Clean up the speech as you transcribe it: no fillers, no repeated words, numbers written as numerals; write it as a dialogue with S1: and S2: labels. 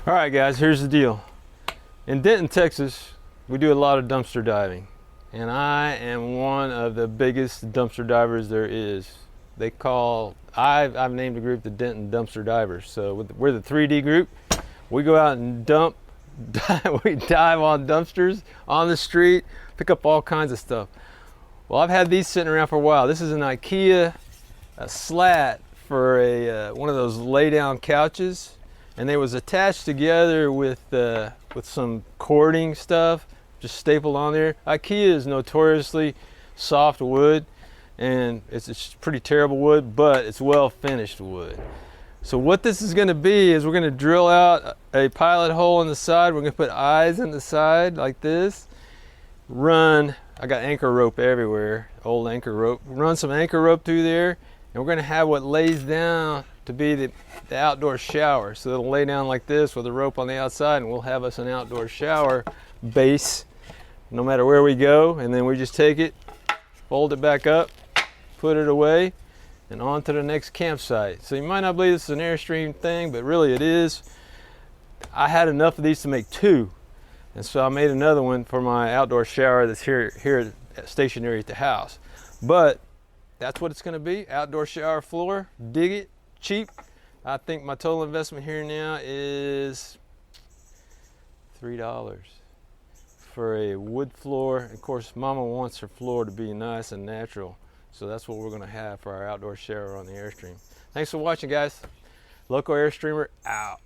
S1: All right, guys, here's the deal. In Denton, Texas, we do a lot of dumpster diving, and I am one of the biggest dumpster divers there is. I've named the group the Denton Dumpster Divers. So we're the 3D group. We go out and we dive on dumpsters on the street, pick up all kinds of stuff. Well, I've had these sitting around for a while. This is an IKEA slat for one of those lay-down couches, and they was attached together with some cording stuff, just stapled on there. IKEA is notoriously soft wood, and it's pretty terrible wood, but it's well finished wood. So what this is going to be is we're going to drill out a pilot hole in the side. We're going to put eyes in the side like this. I got anchor rope everywhere, old anchor rope. Run some anchor rope through there, and we're going to have what lays down to be the outdoor shower. So it'll lay down like this with a rope on the outside, and we'll have us an outdoor shower base no matter where we go. And then we just take it, fold it back up, put it away, and on to the next campsite. So you might not believe this is an Airstream thing, but really it is. I had enough of these to make two, and so I made another one for my outdoor shower that's here stationary at the house. But that's what it's going to be, outdoor shower floor. Dig it, cheap. I think my total investment here now is $3 for a wood floor. Of course, Mama wants her floor to be nice and natural, so that's what we're going to have for our outdoor shower on the Airstream. Thanks for watching, guys. Loco Airstreamer out.